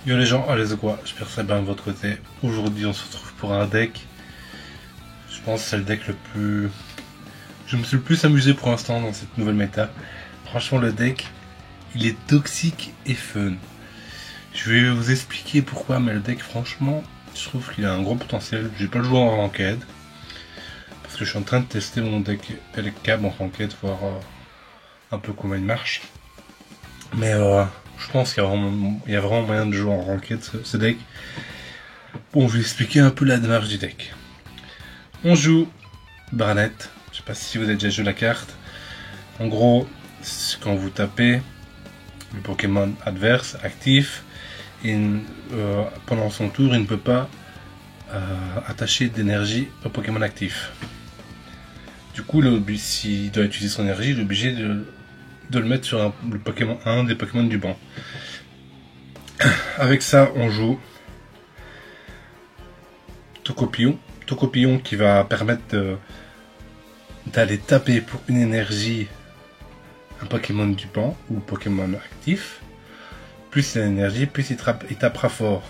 Yo les gens, allez quoi, j'espère que ça va bien de votre côté. Aujourd'hui on se retrouve pour un deck. Je pense que c'est le deck le plus... Je me suis le plus amusé pour l'instant dans cette nouvelle méta. Franchement le deck, il est toxique et fun. Je vais vous expliquer pourquoi, mais le deck franchement, je trouve qu'il a un gros potentiel. J'ai pas le joué en ranked. Parce que je suis en train de tester mon deck Cab en ranked, voir un peu comment il marche. Mais je pense qu'il y a vraiment moyen de jouer en ranked ce deck. Bon, je vais expliquer un peu la démarche du deck. On joue Barnett. Je sais pas si vous avez déjà joué la carte. En gros, quand vous tapez le Pokémon adverse actif, pendant son tour, il ne peut pas attacher d'énergie au Pokémon actif. Du coup, s'il doit utiliser son énergie, il est obligé de le mettre sur un des Pokémon du banc. Avec ça, on joue Tocopillon. Tocopillon qui va permettre d'aller taper pour une énergie un Pokémon du banc ou Pokémon actif. Plus il a l'énergie, plus il tapera fort.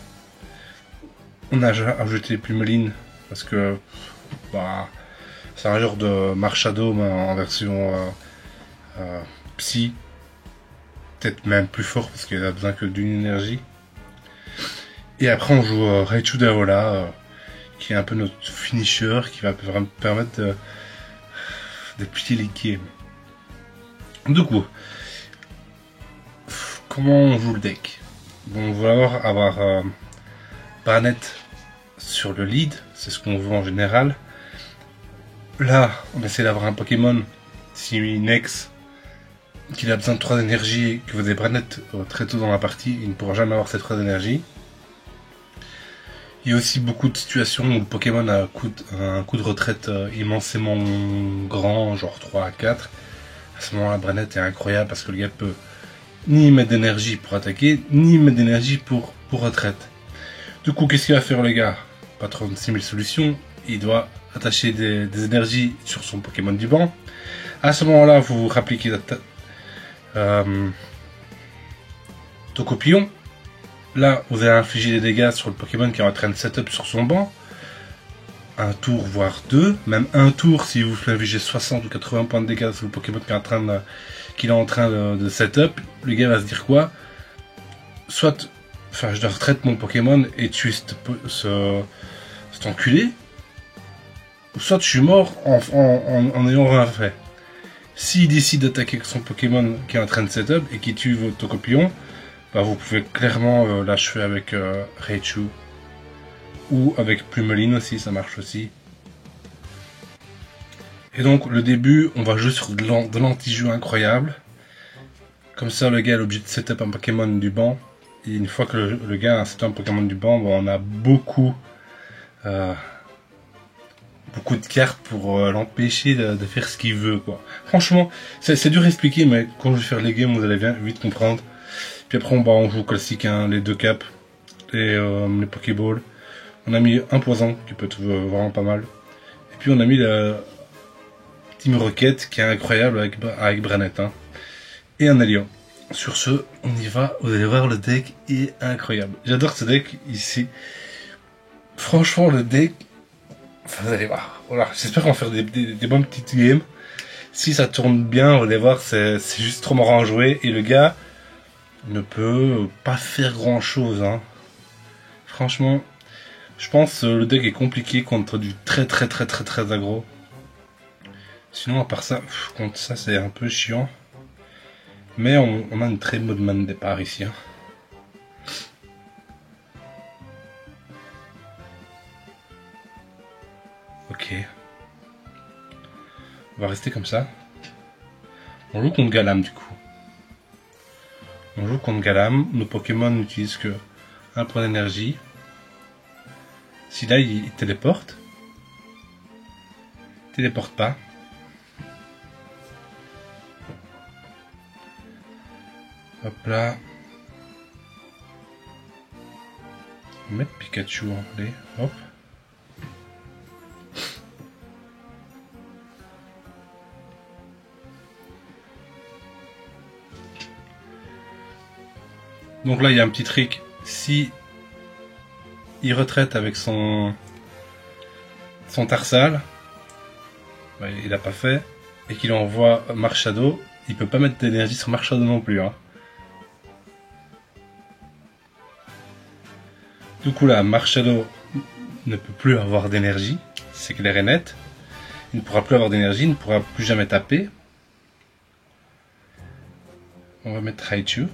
On a ajouté Plumeline parce que c'est un genre de Marshado en version psy. Peut-être même plus fort parce qu'il a besoin que d'une énergie. Et après on joue Raichu Daola qui est un peu notre finisher qui va vraiment permettre de plier les games. Du coup, comment on joue le deck? Bon, on va avoir Barnett sur le lead, c'est ce qu'on veut en général. Là, on essaie d'avoir un Pokémon, si Nex, qu'il a besoin de 3 énergies et que vous avez Barnett très tôt dans la partie, il ne pourra jamais avoir ces 3 énergies. Il y a aussi beaucoup de situations où le Pokémon a un coup de retraite immensément grand, genre 3 à 4. À ce moment-là, Barnett est incroyable parce que le gars peut ni mettre d'énergie pour attaquer, ni mettre d'énergie pour retraite. Du coup, qu'est-ce qu'il va faire le gars? Pas 36 000 solutions, il doit attacher des énergies sur son Pokémon du banc. À ce moment-là, vous vous rappelez qu'il a Tocopillon. Là, vous allez infliger des dégâts sur le Pokémon qui est en train de setup sur son banc. Un tour, voire deux. Même un tour si vous infligez 60 ou 80 points de dégâts sur le Pokémon qu'il est en train de setup. Le gars va se dire quoi? Soit, je dois retraite mon Pokémon et tuer cet enculé. Ou soit je suis mort en ayant rien fait. S'il décide d'attaquer son Pokémon qui est en train de setup et qui tue votre Tocopillon, vous pouvez clairement l'achever avec Raichu. Ou avec Plumeline aussi, ça marche aussi. Et donc le début, on va jouer sur de l'anti-jeu incroyable. Comme ça, le gars est obligé de setup un Pokémon du banc. Et une fois que le gars a setup un Pokémon du banc, on a beaucoup de cartes pour l'empêcher de faire ce qu'il veut, quoi. Franchement, c'est dur à expliquer, mais quand je vais faire les games, vous allez bien vite comprendre. Puis après, on joue classique, hein, les 2 caps, les Pokéballs. On a mis un poison, qui peut être vraiment pas mal. Et puis on a mis la Team Rocket, qui est incroyable avec Branette. Hein. Et un alliant. Sur ce, on y va. Vous allez voir, le deck est incroyable. J'adore ce deck ici. Franchement, le deck... vous allez voir. Voilà. J'espère qu'on va faire des bonnes petites games. Si ça tourne bien, vous allez voir, c'est juste trop marrant à jouer. Et le gars ne peut pas faire grand chose. Hein. Franchement... je pense que le deck est compliqué contre du très aggro. Sinon, à part ça, contre ça, c'est un peu chiant. Mais on a une très bonne main de départ ici. Hein. Ok. On va rester comme ça. On joue contre Galam du coup. On joue contre Galam. Nos Pokémon n'utilisent que un point d'énergie. Si là il téléporte pas. Hop là. On va mettre Pikachu en play. Hop. Donc là il y a un petit trick si il retraite avec son Tarsal, bah, il a pas fait, et qu'il envoie Marshado, il peut pas mettre d'énergie sur Marshado non plus. Hein. Du coup là, Marshado ne peut plus avoir d'énergie, c'est clair et net. Il ne pourra plus avoir d'énergie, il ne pourra plus jamais taper. On va mettre Raichu.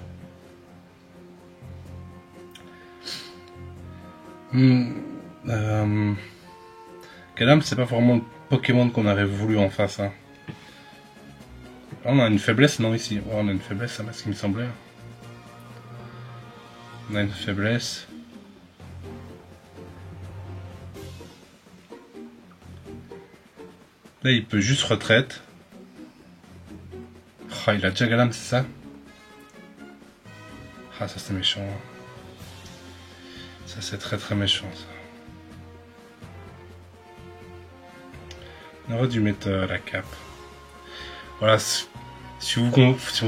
Galam, c'est pas vraiment le Pokémon qu'on aurait voulu en face. Hein. On a une faiblesse, non, ici. Oh, on a une faiblesse, c'est ce qui me semblait. On a une faiblesse. Là, il peut juste retraite. Oh, il a déjà Galam, c'est ça? Ah, ça c'est méchant. Ça c'est très très méchant, ça. On aurait dû mettre la cape. Voilà, si vous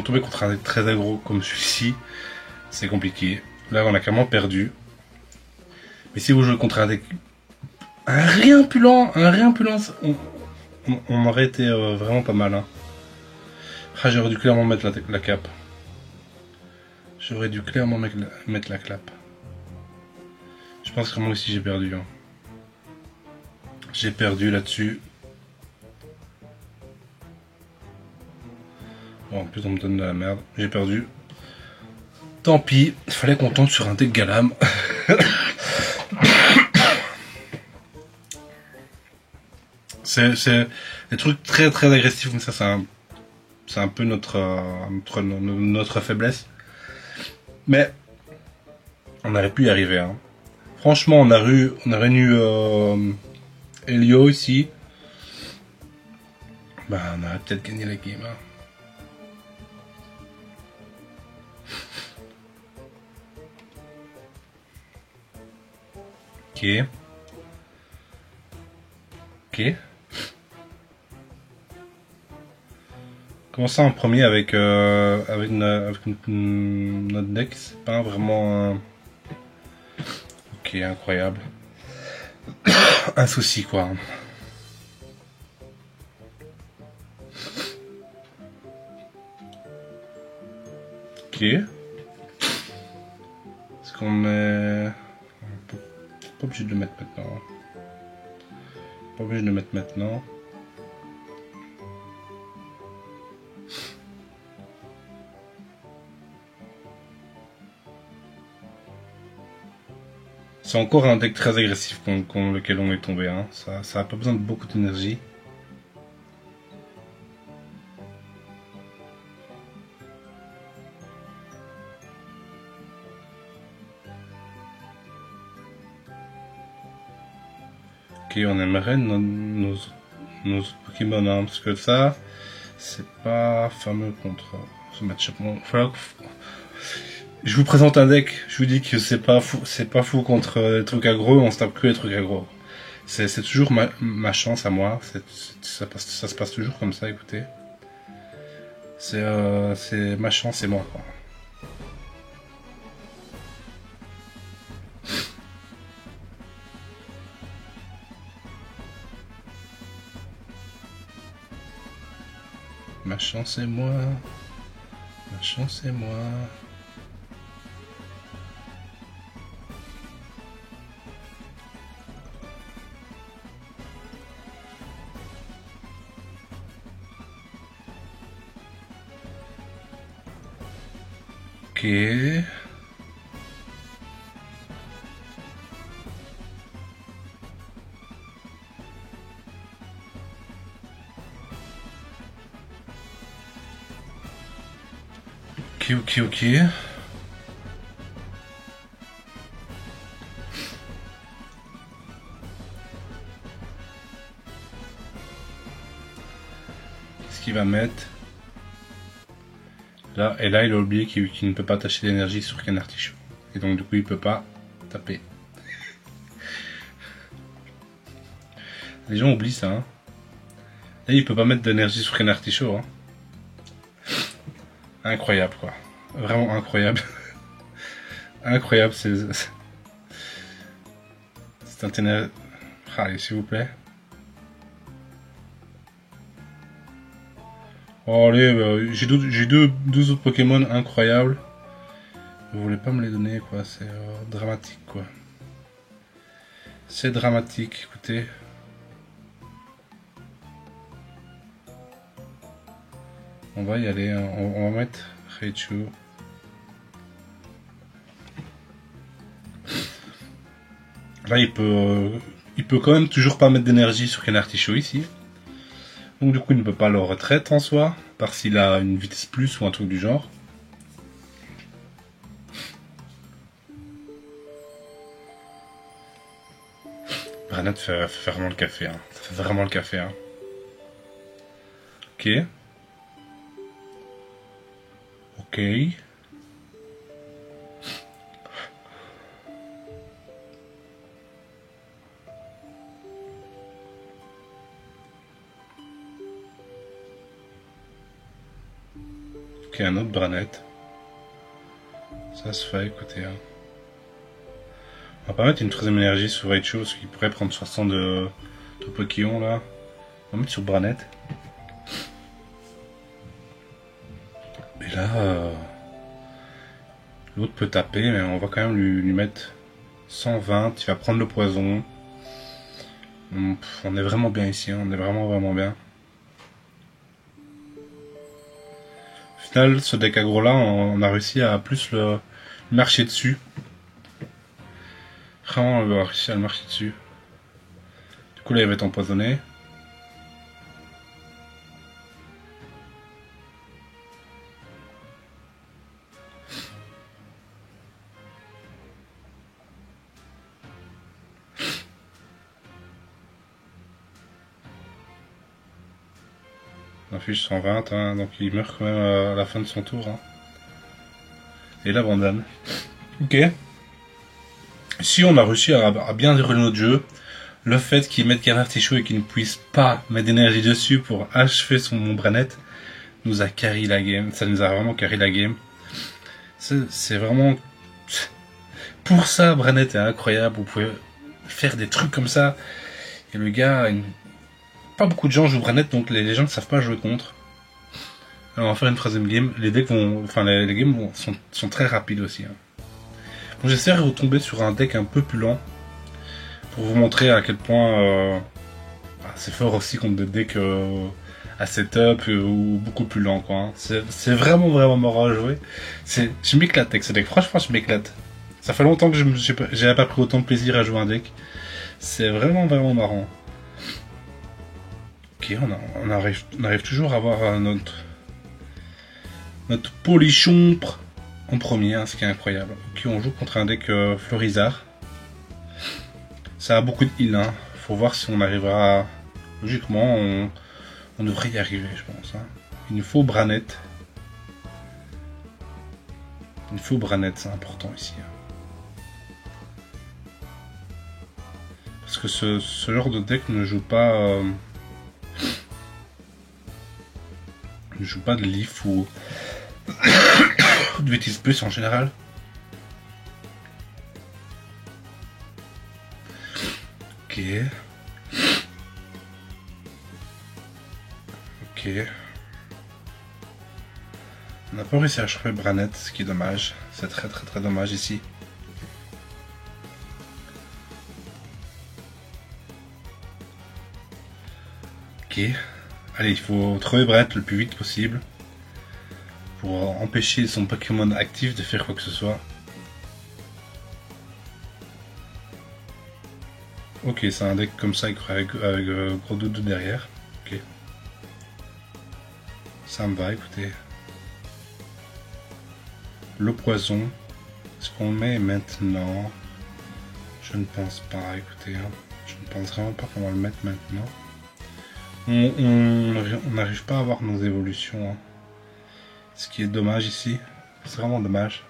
tombez contre un deck très aggro comme celui-ci, c'est compliqué. Là, on a carrément perdu. Mais si vous jouez contre un deck un réimpulent, on aurait été vraiment pas mal. Hein. Ah, j'aurais dû clairement mettre la cape. J'aurais dû clairement mettre la clap. Je pense que moi aussi j'ai perdu. Hein. J'ai perdu là-dessus. Bon, en plus on me donne de la merde. J'ai perdu. Tant pis, il fallait qu'on tombe sur un deck Galam. c'est des trucs très très agressifs comme ça, c'est un peu notre faiblesse. Mais on aurait pu y arriver. Hein. Franchement, on aurait eu Elio ici. Bah, on aurait peut-être gagné la game. Hein. Ok. Ok. Commencer en premier avec notre deck, c'est pas vraiment ok, incroyable. Un souci quoi. Ok. Est-ce qu'on met... Pas obligé de le mettre maintenant. Pas obligé de le mettre maintenant. C'est encore un deck très agressif lequel on est tombé. Hein. Ça a pas besoin de beaucoup d'énergie. Ok, on aimerait nos Pokémon, hein, parce que ça, c'est pas fameux contre ce match-up. Je vous présente un deck, je vous dis que c'est pas fou contre les trucs aggro, on se tape que les trucs aggro. C'est toujours ma chance à moi, ça se passe toujours comme ça, écoutez. C'est ma chance et moi, quoi. Ma chance et moi, ma chance et moi. Ok. Ok. Qu'est-ce qu'il va mettre? Là, et là, il a oublié qu'il ne peut pas attacher d'énergie sur qu'un artichaut. Et donc, du coup, il peut pas taper. Les gens oublient ça. Hein. Là, il peut pas mettre d'énergie sur qu'un artichaut. Hein. Incroyable, quoi. Vraiment incroyable. Incroyable, c'est un ténèbre. Allez, s'il vous plaît. Oh, allez, j'ai deux autres Pokémon incroyables. Vous voulez pas me les donner, quoi. C'est dramatique, quoi. C'est dramatique, écoutez. On va y aller, hein. On va mettre Raichu. Là, il peut quand même toujours pas mettre d'énergie sur Canartichaud ici. Donc du coup, il ne peut pas le retraite en soi, par s'il a une vitesse plus ou un truc du genre. Branette fait vraiment le café, hein. Ça fait vraiment le café, hein. Ok. Ok. Ok, un autre Branette. Ça se fait, écoutez, hein. On va pas mettre une troisième énergie sur Raichu, parce qu'il pourrait prendre 60 de Pokémon là. On va mettre sur Branette. Et là, l'autre peut taper, mais on va quand même lui mettre 120. Il va prendre le poison. On est vraiment bien ici, hein. On est vraiment bien. Au final, ce deck aggro là, on a réussi à plus le marcher dessus. Vraiment, on va réussir à le marcher dessus. Du coup, là, il va être empoisonné. On affiche 120, hein, donc il meurt quand même à la fin de son tour. Hein. Et il abandonne. Ok. Si on a réussi à bien dérouler notre jeu, le fait qu'il mette Canartichaud et qu'il ne puisse pas mettre d'énergie dessus pour achever mon Branette nous a carry la game. Ça nous a vraiment carry la game. C'est vraiment... Pour ça, Branette est incroyable. Vous pouvez faire des trucs comme ça. Et le gars... Pas beaucoup de gens jouent Branette, donc les gens ne savent pas jouer contre. Alors on va faire une troisième game. Les decks vont... Enfin, les games sont très rapides aussi. Hein. Donc j'essaie de retomber sur un deck un peu plus lent. Pour vous montrer à quel point... c'est fort aussi contre des decks... à setup ou beaucoup plus lent quoi. Hein. C'est vraiment marrant à jouer. Je m'éclate avec ce deck. Franchement, je m'éclate. Ça fait longtemps que j'ai pas pris autant de plaisir à jouer un deck. C'est vraiment marrant. Ok, on arrive toujours à avoir notre Polichompre en premier, hein, ce qui est incroyable. Ok, on joue contre un deck Florizard. Ça a beaucoup de heal. Hein. Faut voir si on arrivera. Logiquement, on devrait y arriver, je pense. Hein. Il nous faut Branette. Il nous faut Branette, c'est important ici. Hein. Parce que ce genre de deck ne joue pas... ne joue pas de Leaf ou... de Vétis Plus en général. Ok. Ok. On n'a pas réussi à choper Branette, ce qui est dommage. C'est très dommage ici. Ok. Allez, il faut trouver Branette le plus vite possible. Pour empêcher son Pokémon actif de faire quoi que ce soit. Ok, c'est un deck comme ça avec gros doudou derrière. Ok. Ça me va, écoutez. Le poison. Est-ce qu'on le met maintenant? Je ne pense pas, écoutez. Hein. Je ne pense vraiment pas qu'on va le mettre maintenant. On n'arrive pas à avoir nos évolutions. Hein. Ce qui est dommage ici. C'est vraiment dommage.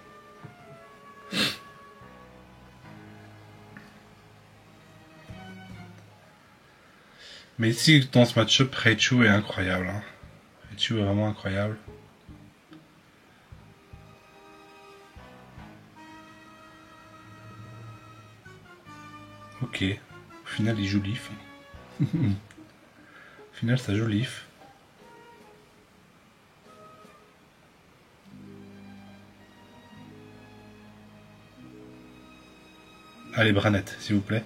Mais ici, dans ce match-up, Raichu est incroyable. Hein. Raichu est vraiment incroyable. Ok. Au final, il joue Leaf. Au final, ça joue Leaf. Allez, Branette, s'il vous plaît.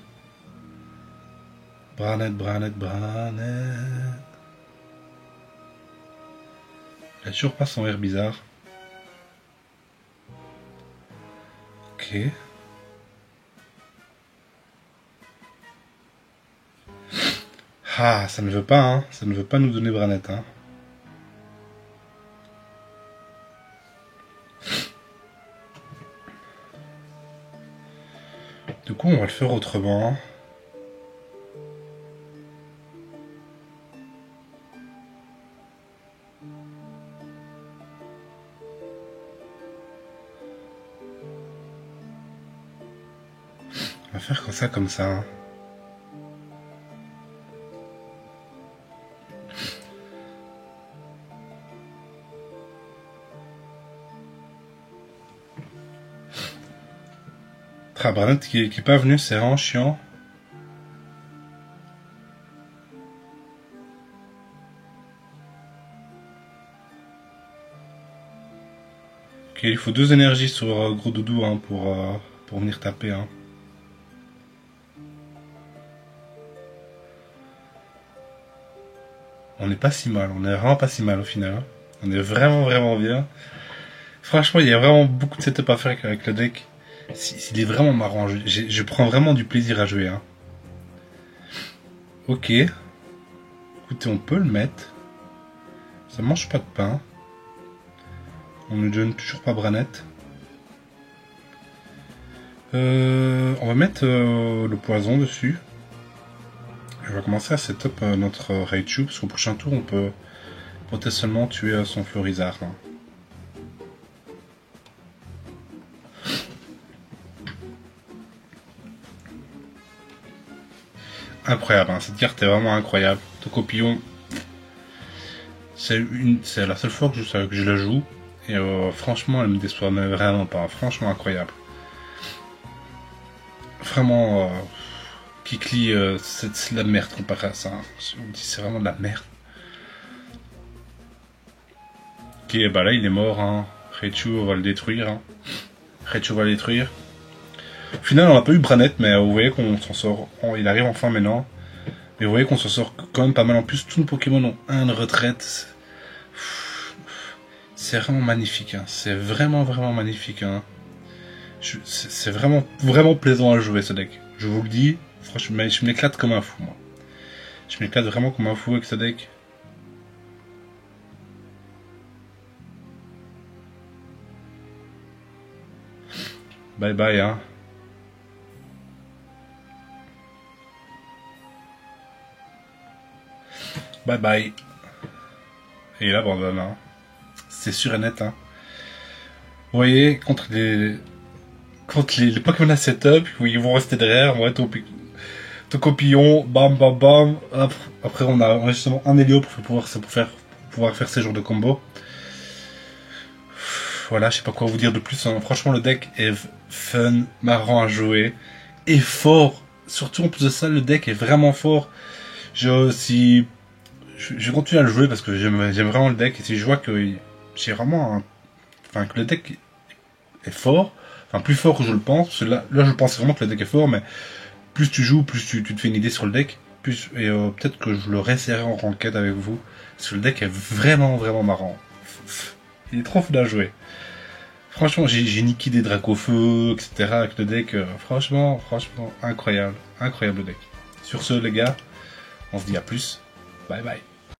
Branette. Il a toujours pas son air bizarre. Ok. Ah, ça ne veut pas, hein. Ça ne veut pas nous donner Branette, hein. Du coup, on va le faire autrement. On va faire comme ça. Hein. Branette qui est pas venu, c'est vraiment chiant. Ok, il faut 2 énergies sur Gros Doudou hein, pour venir taper. Hein. On n'est pas si mal, on est vraiment pas si mal au final. Hein. On est vraiment bien. Franchement, il y a vraiment beaucoup de setup à faire avec le deck. Il est vraiment marrant, je prends vraiment du plaisir à jouer. Hein. Ok. Écoutez, on peut le mettre. Ça mange pas de pain. On ne donne toujours pas Branette. On va mettre le poison dessus. Je vais commencer à setup notre Raichu, parce qu'au prochain tour, on peut potentiellement tuer son Florizard. Hein. Incroyable, hein. Cette carte est vraiment incroyable. Tocopillon, c'est la seule fois que je la joue. Et franchement, elle me déçoit mais vraiment pas. Franchement incroyable. Vraiment, Kikli, c'est de la merde comparé à ça. Hein. On dit c'est vraiment de la merde. Ok, bah là il est mort. Hein. Raichu va le détruire. Hein. Raichu va le détruire. Au final, on n'a pas eu Branette, mais vous voyez qu'on s'en sort. Il arrive enfin maintenant. Mais vous voyez qu'on s'en sort quand même pas mal. En plus, tous nos Pokémon ont un de retraite. C'est vraiment magnifique. Hein. C'est vraiment magnifique. Hein. C'est vraiment plaisant à jouer ce deck. Je vous le dis. Franchement, je m'éclate comme un fou, moi. Je m'éclate vraiment comme un fou avec ce deck. Bye bye, hein. Bye bye. Et il abandonne, hein. C'est sûr et net, hein. Vous voyez, contre les Pokémon à setup, où ils vont rester derrière, ouais, Tocopillon, bam. Après, on a justement un Hélio pour pouvoir faire ces genres de combos. Voilà, je sais pas quoi vous dire de plus. Hein. Franchement, le deck est fun, marrant à jouer, et fort. Surtout en plus de ça, le deck est vraiment fort. Je continue à le jouer parce que j'aime vraiment le deck. Et si je vois que j'ai vraiment que le deck est fort, enfin plus fort que je le pense, parce que là je pense vraiment que le deck est fort, mais plus tu joues, plus tu te fais une idée sur le deck, et peut-être que je le réessayerai en ranked avec vous, parce que le deck est vraiment marrant. Il est trop fun à jouer. Franchement, j'ai niqué des Dracofeu, etc. avec le deck, franchement, incroyable deck. Sur ce les gars, on se dit à plus, bye bye.